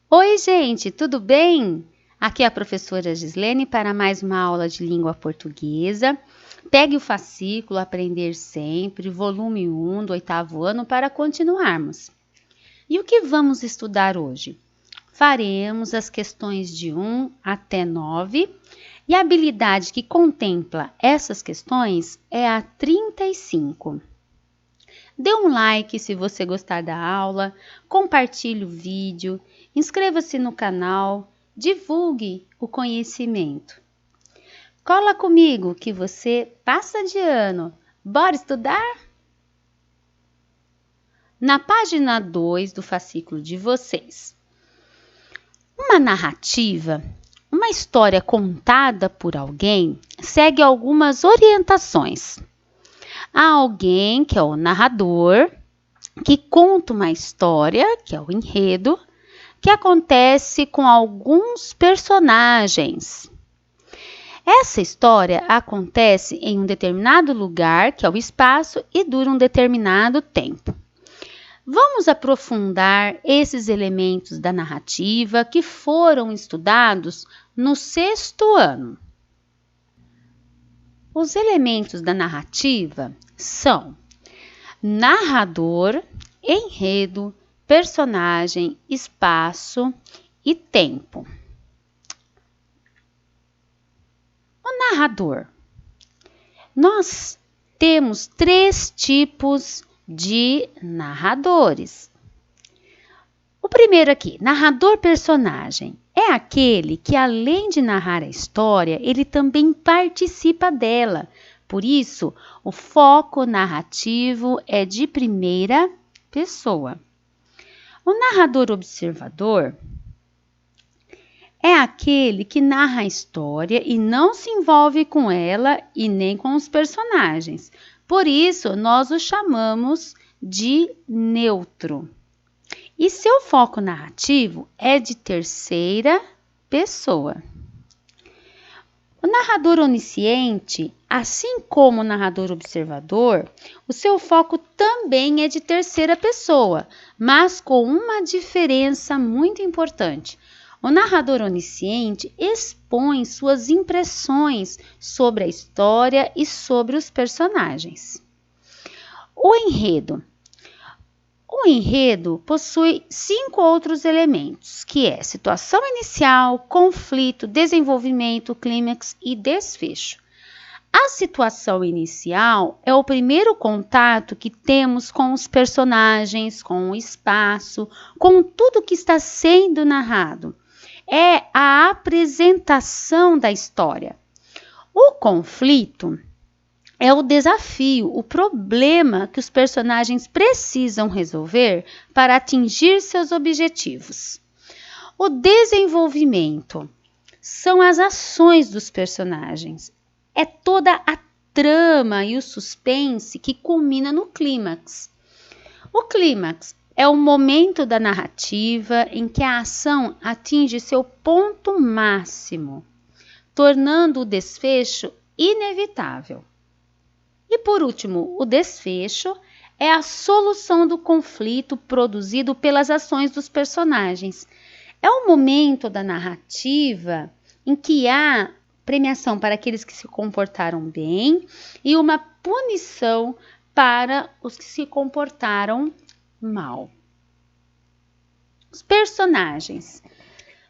Oi, gente, tudo bem? Aqui é a professora Gislene para mais uma aula de língua portuguesa. Pegue o fascículo Aprender Sempre, volume 1 do 8º ano para continuarmos. E o que vamos estudar hoje? Faremos as questões de 1 até 9 e a habilidade que contempla essas questões é a 35. Dê um like se você gostar da aula, compartilhe o vídeo, inscreva-se no canal, divulgue o conhecimento. Cola comigo que você passa de ano. Bora estudar? Na página 2 do fascículo de vocês. Uma narrativa, uma história contada por alguém, segue algumas orientações. Há alguém que é o narrador, que conta uma história, que é o enredo, que acontece com alguns personagens. Essa história acontece em um determinado lugar, que é o espaço, e dura um determinado tempo. Vamos aprofundar esses elementos da narrativa que foram estudados no 6º ano. Os elementos da narrativa são narrador, enredo, personagem, espaço e tempo. O narrador. Nós temos 3 tipos de narradores. O primeiro aqui, narrador personagem, é aquele que, além de narrar a história, ele também participa dela. Por isso, o foco narrativo é de primeira pessoa. O narrador observador é aquele que narra a história e não se envolve com ela e nem com os personagens. Por isso, nós o chamamos de neutro. E seu foco narrativo é de terceira pessoa. O narrador onisciente, assim como o narrador observador, o seu foco também é de terceira pessoa, mas com uma diferença muito importante. O narrador onisciente expõe suas impressões sobre a história e sobre os personagens. O enredo. O enredo possui 5 outros elementos, que é situação inicial, conflito, desenvolvimento, clímax e desfecho. A situação inicial é o primeiro contato que temos com os personagens, com o espaço, com tudo que está sendo narrado. É a apresentação da história. O conflito é o desafio, o problema que os personagens precisam resolver para atingir seus objetivos. O desenvolvimento são as ações dos personagens. É toda a trama e o suspense que culmina no clímax. O clímax é o momento da narrativa em que a ação atinge seu ponto máximo, tornando o desfecho inevitável. E por último, o desfecho é a solução do conflito produzido pelas ações dos personagens. É o momento da narrativa em que há premiação para aqueles que se comportaram bem e uma punição para os que se comportaram mal. Os personagens.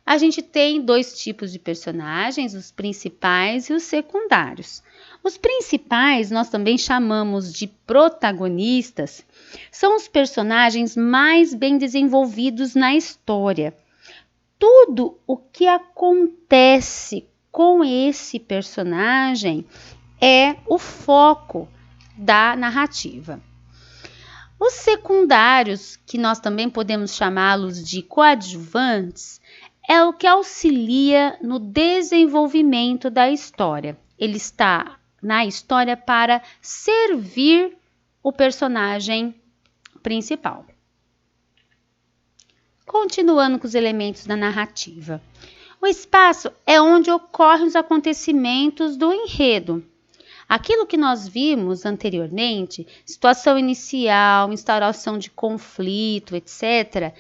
A gente tem 2 tipos de personagens, os principais e os secundários. Os principais nós também chamamos de protagonistas, são os personagens mais bem desenvolvidos na história. Tudo o que acontece com esse personagem é o foco da narrativa. Os secundários, que nós também podemos chamá-los de coadjuvantes, é o que auxilia no desenvolvimento da história. Ele está na história para servir o personagem principal. Continuando com os elementos da narrativa. O espaço é onde ocorrem os acontecimentos do enredo. Aquilo que nós vimos anteriormente, situação inicial, instauração de conflito, etc.,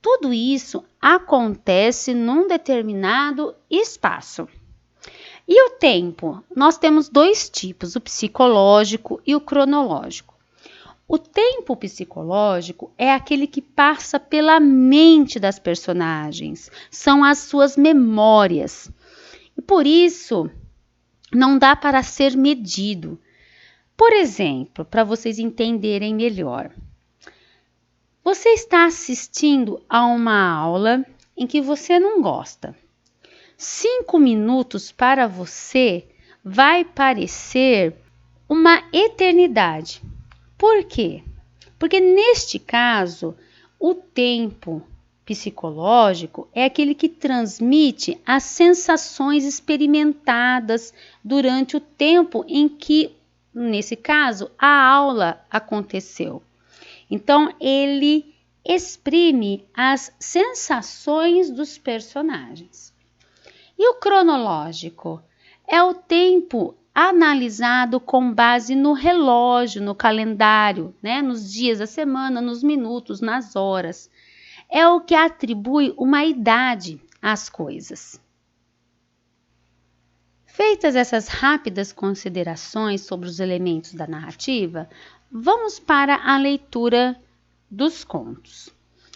Tudo isso acontece num determinado espaço. E o tempo? Nós temos dois tipos, o psicológico e o cronológico. O tempo psicológico é aquele que passa pela mente das personagens, são as suas memórias. E por isso, não dá para ser medido. Por exemplo, para vocês entenderem melhor. Você está assistindo a uma aula em que você não gosta. 5 minutos para você vai parecer uma eternidade. Por quê? Porque neste caso, o tempo psicológico é aquele que transmite as sensações experimentadas durante o tempo em que, nesse caso, a aula aconteceu. Então, ele exprime as sensações dos personagens. E o cronológico é o tempo analisado com base no relógio, no calendário, né? Nos dias da semana, nos minutos, nas horas. É o que atribui uma idade às coisas. Feitas essas rápidas considerações sobre os elementos da narrativa, vamos para a leitura dos contos.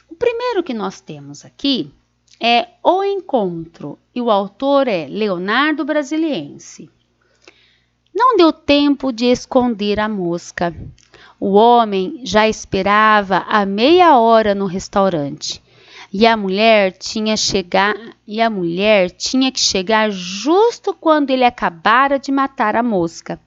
O primeiro que nós temos aqui é O Encontro, e o autor é Leonardo Brasiliense. Não deu tempo de esconder a mosca. O homem já esperava há meia hora no restaurante, e a mulher tinha que chegar justo quando ele acabara de matar a mosca.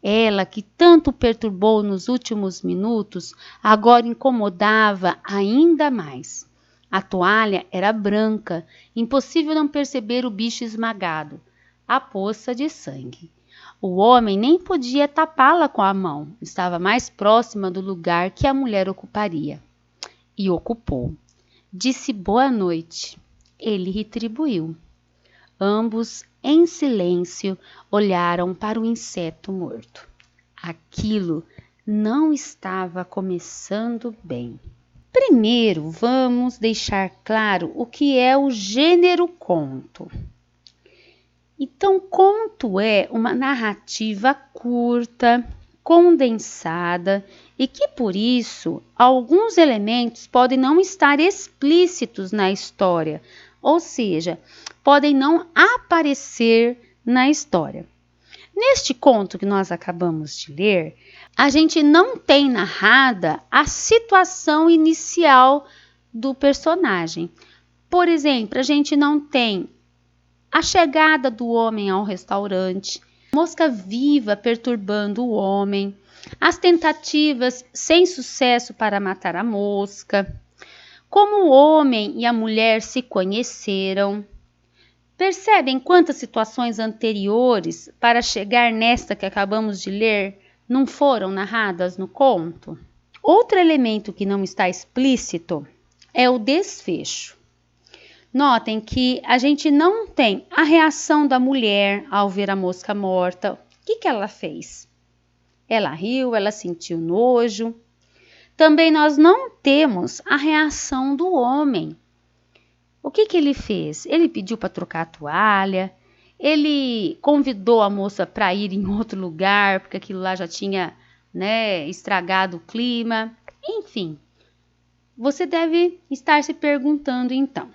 Ela, que tanto perturbou nos últimos minutos, agora incomodava ainda mais. A toalha era branca, impossível não perceber o bicho esmagado, a poça de sangue. O homem nem podia tapá-la com a mão, estava mais próxima do lugar que a mulher ocuparia. E ocupou. Disse boa noite. Ele retribuiu. Ambos, em silêncio, olharam para o inseto morto. Aquilo não estava começando bem. Primeiro, vamos deixar claro o que é o gênero conto. Então, conto é uma narrativa curta, condensada e que, por isso, alguns elementos podem não estar explícitos na história, ou seja, podem não aparecer na história. Neste conto que nós acabamos de ler, a gente não tem narrada a situação inicial do personagem. Por exemplo, a gente não tem a chegada do homem ao restaurante, mosca viva perturbando o homem, as tentativas sem sucesso para matar a mosca, como o homem e a mulher se conheceram. Percebem quantas situações anteriores para chegar nesta que acabamos de ler não foram narradas no conto? Outro elemento que não está explícito é o desfecho. Notem que a gente não tem a reação da mulher ao ver a mosca morta. O que ela fez? Ela riu, ela sentiu nojo. Também nós não temos a reação do homem. O que ele fez? Ele pediu para trocar a toalha, ele convidou a moça para ir em outro lugar, porque aquilo lá já tinha, estragado o clima. Enfim, você deve estar se perguntando então,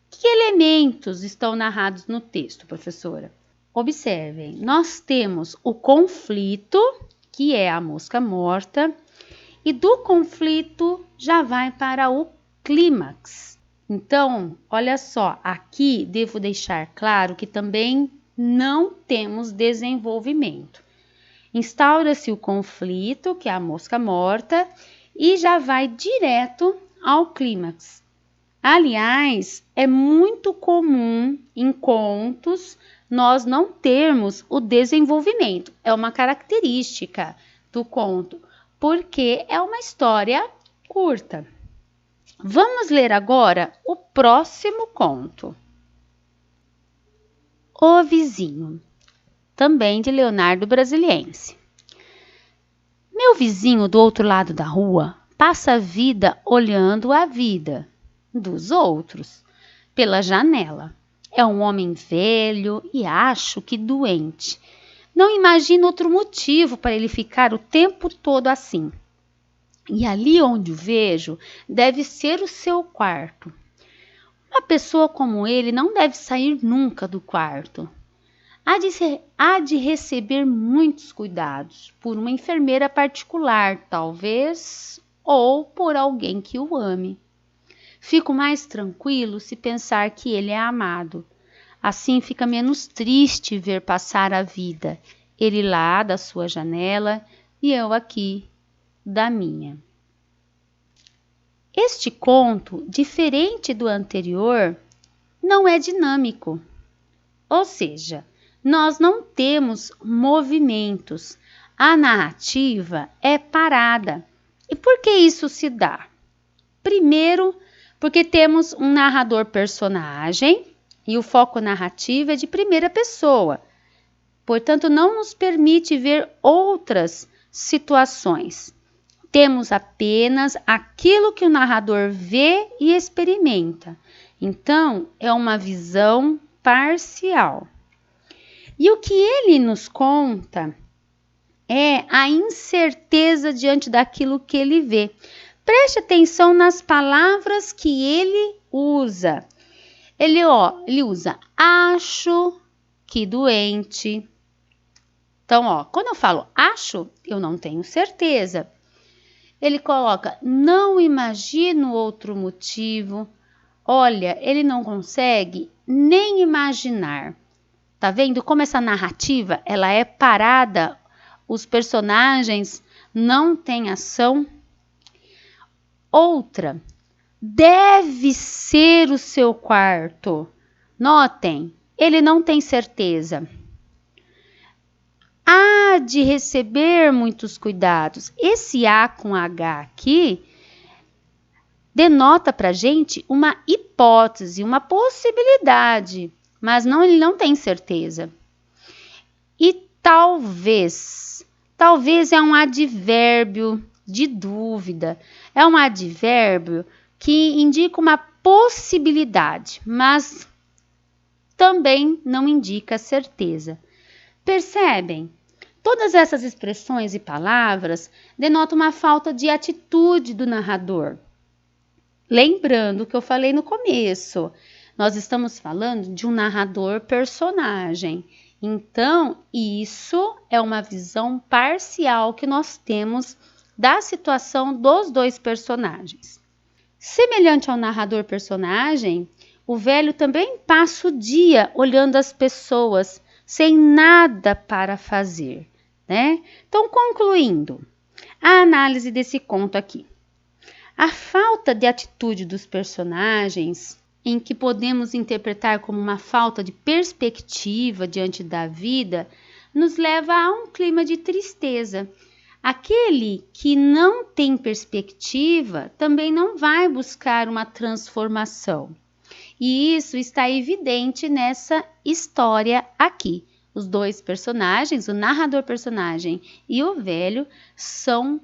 que elementos estão narrados no texto, professora? Observem, nós temos o conflito, que é a mosca morta, e do conflito já vai para o clímax. Então, olha só, aqui devo deixar claro que também não temos desenvolvimento. Instaura-se o conflito, que é a mosca morta, e já vai direto ao clímax. Aliás, é muito comum em contos nós não termos o desenvolvimento. É uma característica do conto, porque é uma história curta. Vamos ler agora o próximo conto. O Vizinho, também de Leonardo Brasiliense. Meu vizinho do outro lado da rua passa a vida olhando a vida. dos outros pela janela. É um homem velho e acho que doente. Não imagino outro motivo para ele ficar o tempo todo assim. E ali onde o vejo deve ser o seu quarto. Uma pessoa como ele não deve sair nunca do quarto. Há de receber muitos cuidados por uma enfermeira particular, talvez, ou por alguém que o ame. Fico mais tranquilo se pensar que ele é amado. Assim fica menos triste ver passar a vida, ele lá da sua janela e eu aqui da minha. Este conto, diferente do anterior, não é dinâmico. Ou seja, nós não temos movimentos. A narrativa é parada. E por que isso se dá? Primeiro, porque temos um narrador personagem e o foco narrativo é de primeira pessoa. Portanto, não nos permite ver outras situações. Temos apenas aquilo que o narrador vê e experimenta. Então, é uma visão parcial. E o que ele nos conta é a incerteza diante daquilo que ele vê. Preste atenção nas palavras que ele usa. Ele usa acho que doente. Então, quando eu falo acho, eu não tenho certeza. Ele coloca não imagino outro motivo. Olha, ele não consegue nem imaginar. Tá vendo como essa narrativa ela é parada? Os personagens não têm ação. Outra, deve ser o seu quarto. Notem, ele não tem certeza. Há de receber muitos cuidados. Esse A com H aqui denota para gente uma hipótese, uma possibilidade, mas ele não tem certeza. E talvez é um advérbio de dúvida, é um advérbio que indica uma possibilidade, mas também não indica certeza. Percebem? Todas essas expressões e palavras denotam uma falta de atitude do narrador. Lembrando o que eu falei no começo, nós estamos falando de um narrador personagem. Então, isso é uma visão parcial que nós temos da situação dos dois personagens. Semelhante ao narrador personagem, o velho também passa o dia olhando as pessoas sem nada para fazer, né? Então, concluindo a análise desse conto aqui. A falta de atitude dos personagens, em que podemos interpretar como uma falta de perspectiva diante da vida, nos leva a um clima de tristeza. Aquele que não tem perspectiva também não vai buscar uma transformação. E isso está evidente nessa história aqui. Os dois personagens, o narrador personagem e o velho, são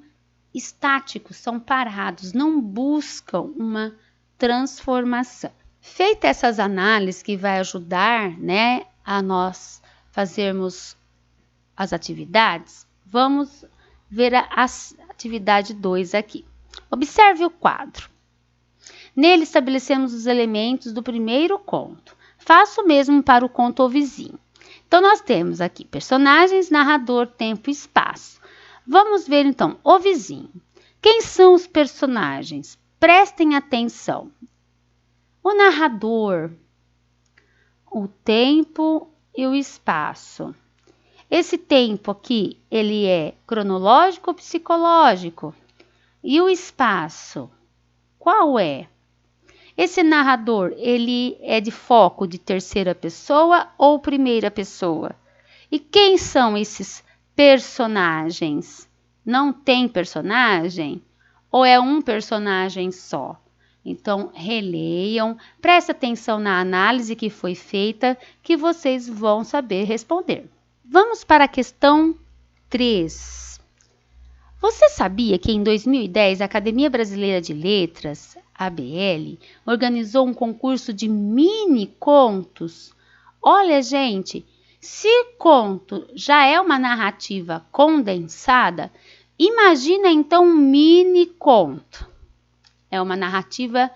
estáticos, são parados, não buscam uma transformação. Feita essas análises que vai ajudar, né, a nós fazermos as atividades, vamos ver a atividade 2 aqui. Observe o quadro. Nele estabelecemos os elementos do primeiro conto. Faça o mesmo para o conto O Vizinho. Então, nós temos aqui personagens, narrador, tempo e espaço. Vamos ver, então, O Vizinho. Quem são os personagens? Prestem atenção. O narrador, o tempo e o espaço. Esse tempo aqui, ele é cronológico ou psicológico? E o espaço, qual é? Esse narrador, ele é de foco de terceira pessoa ou primeira pessoa? E quem são esses personagens? Não tem personagem? Ou é um personagem só? Então, releiam, preste atenção na análise que foi feita, que vocês vão saber responder. Vamos para a questão 3. Você sabia que em 2010 a Academia Brasileira de Letras, ABL, organizou um concurso de mini contos? Olha, gente, se conto já é uma narrativa condensada, imagina então um mini conto. É uma narrativa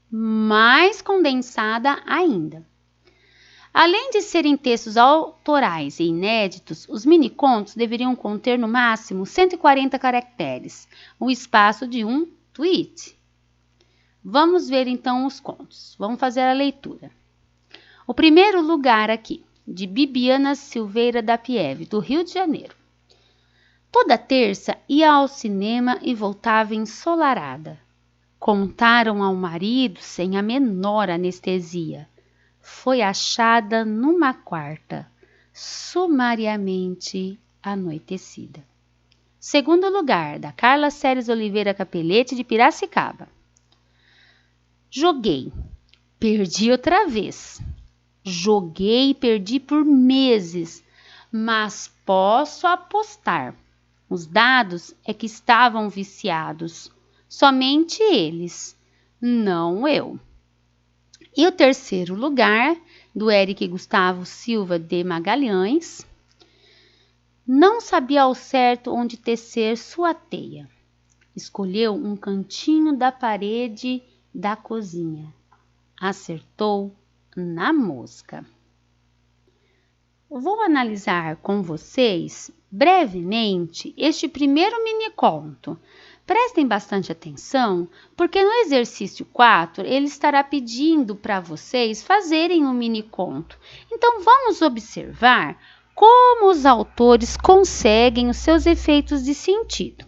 mais condensada ainda. Além de serem textos autorais e inéditos, os mini-contos deveriam conter no máximo 140 caracteres, o espaço de um tweet. Vamos ver então os contos. Vamos fazer a leitura. O primeiro lugar aqui, de Bibiana Silveira da Pieve, do Rio de Janeiro. Toda terça ia ao cinema e voltava ensolarada. Contaram ao marido sem a menor anestesia. Foi achada numa quarta, sumariamente anoitecida. Segundo lugar, da Carla Ceres Oliveira Capelete, de Piracicaba. Joguei, perdi outra vez. Joguei e perdi por meses, mas posso apostar. Os dados é que estavam viciados, somente eles, não eu. E o terceiro lugar, do Eric Gustavo Silva de Magalhães. Não sabia ao certo onde tecer sua teia. Escolheu um cantinho da parede da cozinha. Acertou na mosca. Vou analisar com vocês brevemente este primeiro mini conto. Prestem bastante atenção, porque no exercício 4 ele estará pedindo para vocês fazerem um mini conto. Então vamos observar como os autores conseguem os seus efeitos de sentido.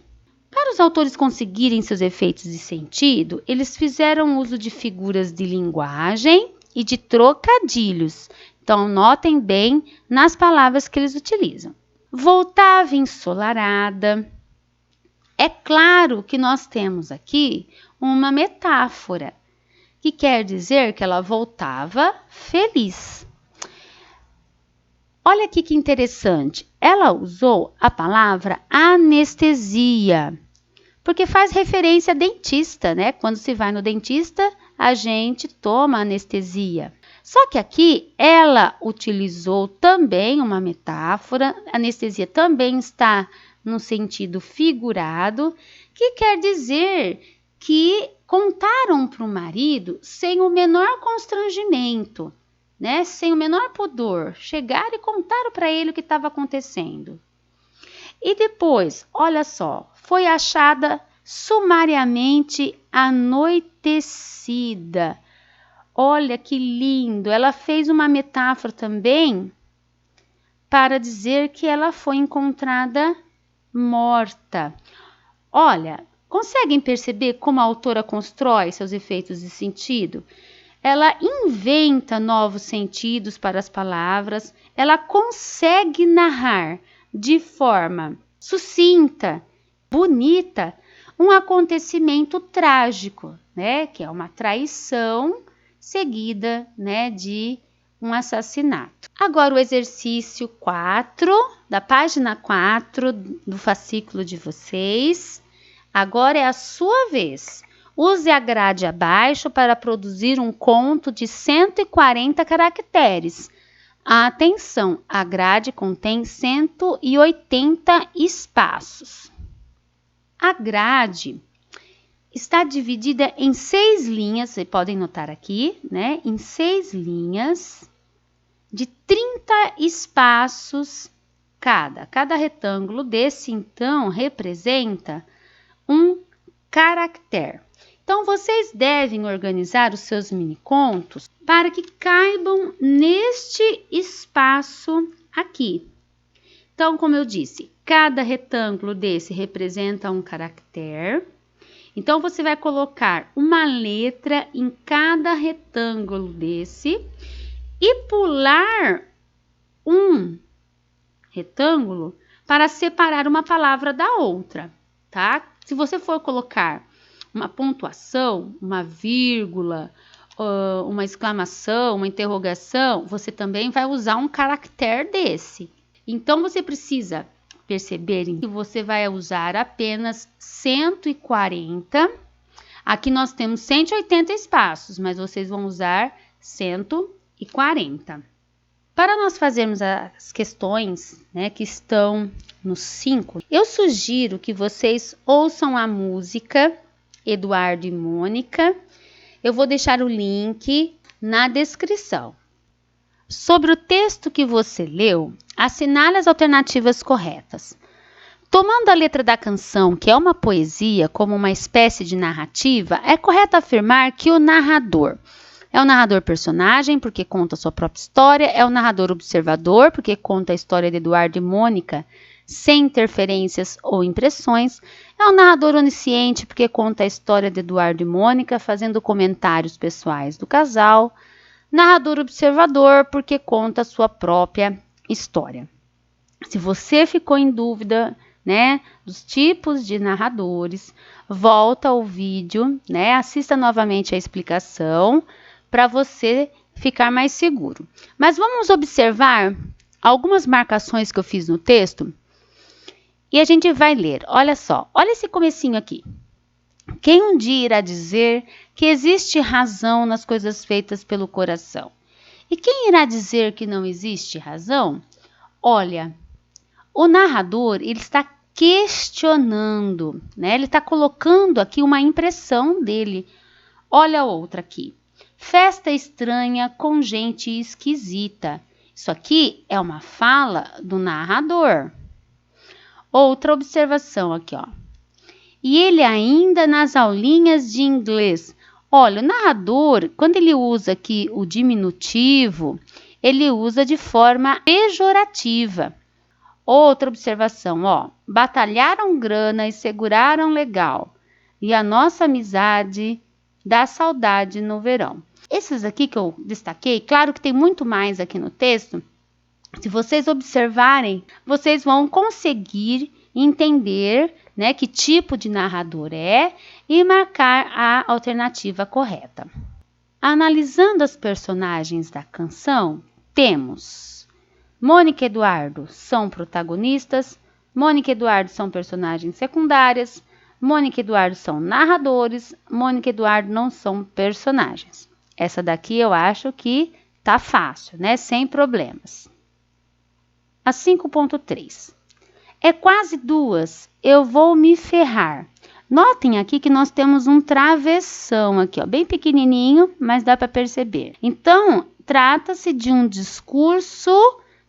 Para os autores conseguirem seus efeitos de sentido, eles fizeram uso de figuras de linguagem e de trocadilhos. Então notem bem nas palavras que eles utilizam. Voltava ensolarada. É claro que nós temos aqui uma metáfora, que quer dizer que ela voltava feliz. Olha aqui que interessante, ela usou a palavra anestesia, porque faz referência a dentista, né? Quando se vai no dentista, a gente toma anestesia. Só que aqui ela utilizou também uma metáfora, anestesia também está no sentido figurado, que quer dizer que contaram para o marido sem o menor constrangimento, né? Sem o menor pudor, chegaram e contaram para ele o que estava acontecendo. E depois, olha só, foi achada sumariamente anoitecida. Olha que lindo, ela fez uma metáfora também para dizer que ela foi encontrada morta. Olha, conseguem perceber como a autora constrói seus efeitos de sentido? Ela inventa novos sentidos para as palavras, ela consegue narrar de forma sucinta, bonita, um acontecimento trágico, né? Que é uma traição seguida, né, de um assassinato. Agora o exercício 4, da página 4 do fascículo de vocês. Agora é a sua vez. Use a grade abaixo para produzir um conto de 140 caracteres. Atenção, a grade contém 180 espaços. A grade está dividida em 6 linhas, vocês podem notar aqui, né? Em 6 linhas de 30 espaços cada. Cada retângulo desse, então, representa um caractere. Então, vocês devem organizar os seus mini-contos para que caibam neste espaço aqui. Então, como eu disse, cada retângulo desse representa um caractere. Então, você vai colocar uma letra em cada retângulo desse e pular um retângulo para separar uma palavra da outra, tá? Se você for colocar uma pontuação, uma vírgula, uma exclamação, uma interrogação, você também vai usar um caractere desse. Então, você precisa perceberem que você vai usar apenas 140. Aqui nós temos 180 espaços, mas vocês vão usar 140. Para nós fazermos as questões, né, que estão no 5, eu sugiro que vocês ouçam a música Eduardo e Mônica. Eu vou deixar o link na descrição. Sobre o texto que você leu, assinale as alternativas corretas. Tomando a letra da canção, que é uma poesia, como uma espécie de narrativa, é correto afirmar que o narrador é o narrador personagem, porque conta a sua própria história, é o narrador observador, porque conta a história de Eduardo e Mônica, sem interferências ou impressões, é o narrador onisciente, porque conta a história de Eduardo e Mônica, fazendo comentários pessoais do casal, narrador observador, porque conta a sua própria história. Se você ficou em dúvida, né, dos tipos de narradores, volta ao vídeo, né, assista novamente a explicação para você ficar mais seguro. Mas vamos observar algumas marcações que eu fiz no texto e a gente vai ler. Olha só, olha esse comecinho aqui. Quem um dia irá dizer que existe razão nas coisas feitas pelo coração? E quem irá dizer que não existe razão? Olha, o narrador, ele está questionando, né? Ele está colocando aqui uma impressão dele. Olha a outra aqui. Festa estranha com gente esquisita. Isso aqui é uma fala do narrador. Outra observação aqui, ó. E ele ainda nas aulinhas de inglês. Olha, o narrador, quando ele usa aqui o diminutivo, ele usa de forma pejorativa. Outra observação, ó. Batalharam grana e seguraram legal. E a nossa amizade dá saudade no verão. Esses aqui que eu destaquei, claro que tem muito mais aqui no texto. Se vocês observarem, vocês vão conseguir entender, né, que tipo de narrador é e marcar a alternativa correta. Analisando as personagens da canção, temos Mônica e Eduardo são protagonistas, Mônica e Eduardo são personagens secundárias, Mônica e Eduardo são narradores, Mônica e Eduardo não são personagens. Essa daqui eu acho que tá fácil, né? Sem problemas. A 5.3. É quase 2, eu vou me ferrar. Notem aqui que nós temos um travessão aqui, ó, bem pequenininho, mas dá para perceber. Então, trata-se de um discurso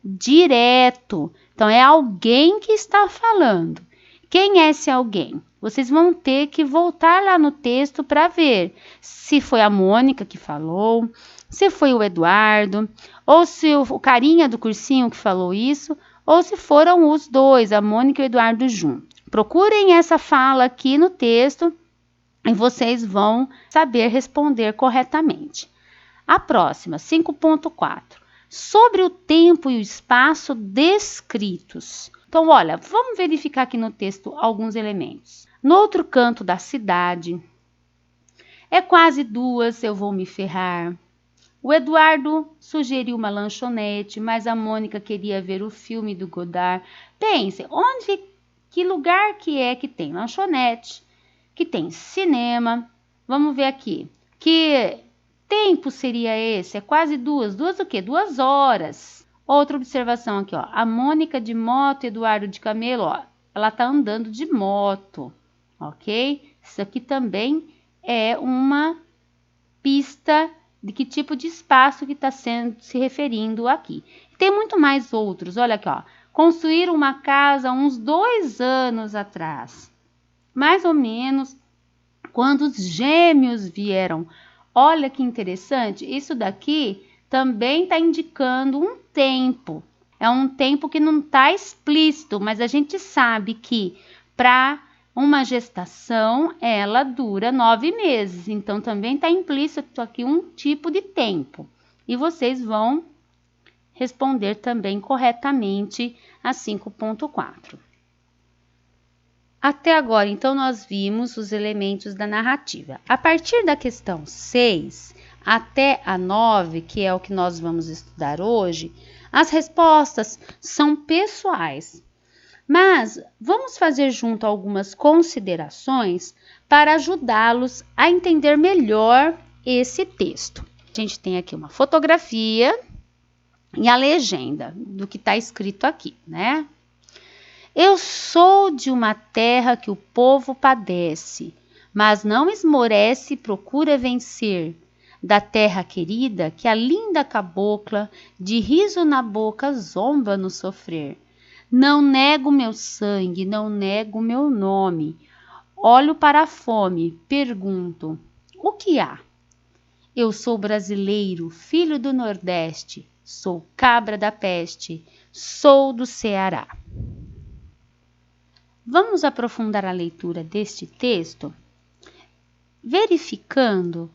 direto. Então, é alguém que está falando. Quem é esse alguém? Vocês vão ter que voltar lá no texto para ver se foi a Mônica que falou, se foi o Eduardo, ou se o carinha do cursinho que falou isso, ou se foram os dois, a Mônica e o Eduardo juntos. Procurem essa fala aqui no texto e vocês vão saber responder corretamente. A próxima, 5.4. Sobre o tempo e o espaço descritos. Então, olha, vamos verificar aqui no texto alguns elementos. No outro canto da cidade, é quase 2, eu vou me ferrar. O Eduardo sugeriu uma lanchonete, mas a Mônica queria ver o filme do Godard. Pense, que lugar que é que tem lanchonete, que tem cinema? Vamos ver aqui. Que tempo seria esse? É quase 2. 2 o quê? 2 horas. Outra observação aqui, ó. A Mônica de moto, Eduardo de camelo, ó. Ela tá andando de moto, ok? Isso aqui também é uma pista de que tipo de espaço que está se referindo aqui. Tem muito mais outros. Olha aqui, ó. Construíram uma casa uns 2 anos atrás. Mais ou menos quando os gêmeos vieram. Olha que interessante. Isso daqui também está indicando um tempo. É um tempo que não está explícito, mas a gente sabe que para uma gestação, ela dura 9 meses. Então, também está implícito aqui um tipo de tempo. E vocês vão responder também corretamente a 5.4. Até agora, então, nós vimos os elementos da narrativa. A partir da questão 6 até a 9, que é o que nós vamos estudar hoje, as respostas são pessoais. Mas vamos fazer junto algumas considerações para ajudá-los a entender melhor esse texto. A gente tem aqui uma fotografia e a legenda do que está escrito aqui, né? Eu sou de uma terra que o povo padece, mas não esmorece e procura vencer. Da terra querida que a linda cabocla, de riso na boca, zomba no sofrer. Não nego meu sangue, não nego meu nome. Olho para a fome, pergunto, o que há? Eu sou brasileiro, filho do Nordeste, sou cabra da peste, sou do Ceará. Vamos aprofundar a leitura deste texto, verificando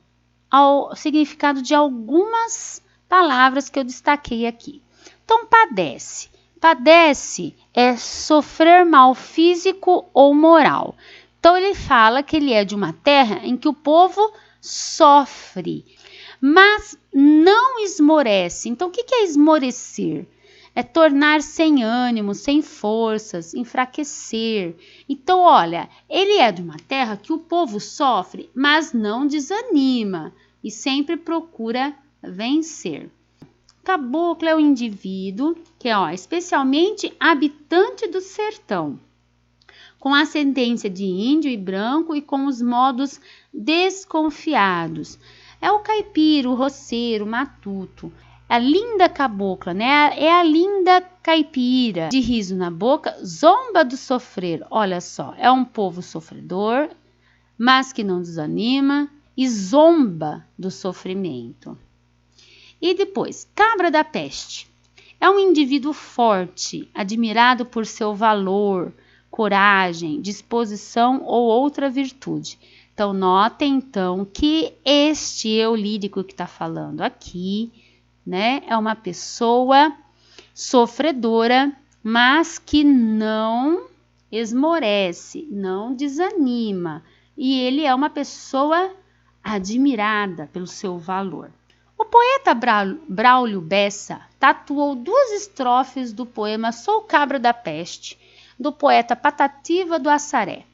o significado de algumas palavras que eu destaquei aqui. Então, padece. Padece é sofrer mal físico ou moral. Então, ele fala que ele é de uma terra em que o povo sofre, mas não esmorece. Então, o que é esmorecer? É tornar sem ânimo, sem forças, enfraquecer. Então, olha, ele é de uma terra que o povo sofre, mas não desanima e sempre procura vencer. Caboclo é o indivíduo que é, especialmente habitante do sertão, com ascendência de índio e branco e com os modos desconfiados. É o caipira, o roceiro, o matuto. A linda cabocla, né? É a linda caipira, de riso na boca, zomba do sofrer. Olha só, é um povo sofredor, mas que não desanima e zomba do sofrimento. E depois, cabra da peste. É um indivíduo forte, admirado por seu valor, coragem, disposição ou outra virtude. Então, notem então que este eu lírico que está falando aqui, né, é uma pessoa sofredora, mas que não esmorece, não desanima. E ele é uma pessoa admirada pelo seu valor. O poeta Braulio Bessa tatuou 2 estrofes do poema Sou Cabra da Peste, do poeta Patativa do Assaré.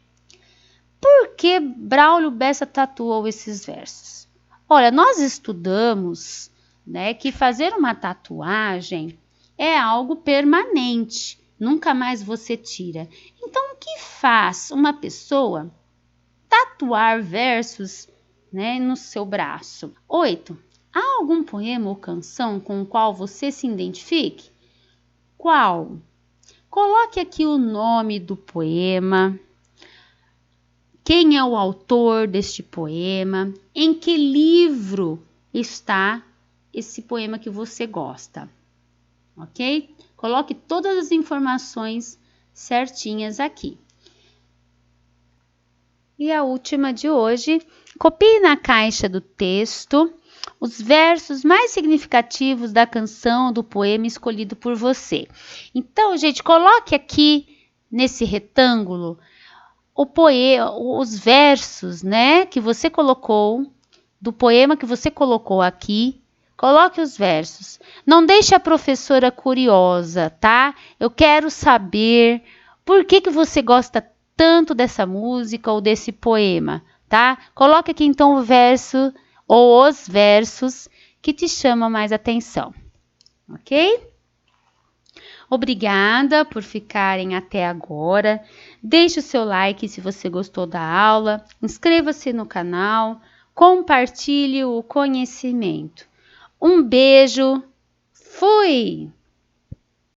Por que Braulio Bessa tatuou esses versos? Olha, nós estudamos, né, que fazer uma tatuagem é algo permanente, nunca mais você tira. Então, o que faz uma pessoa tatuar versos, né, no seu braço? 8. Há algum poema ou canção com o qual você se identifique? Qual? Coloque aqui o nome do poema, quem é o autor deste poema, em que livro está esse poema que você gosta, ok? Coloque todas as informações certinhas aqui. E a última de hoje, copie na caixa do texto os versos mais significativos da canção ou do poema escolhido por você. Então, gente, coloque aqui nesse retângulo o poema, os versos, né, que você colocou, do poema que você colocou aqui. Coloque os versos. Não deixe a professora curiosa, tá? Eu quero saber por que você gosta tanto dessa música ou desse poema, tá? Coloque aqui então o verso ou os versos que te chamam mais atenção, ok? Obrigada por ficarem até agora. Deixe o seu like se você gostou da aula. Inscreva-se no canal. Compartilhe o conhecimento. Um beijo. Fui!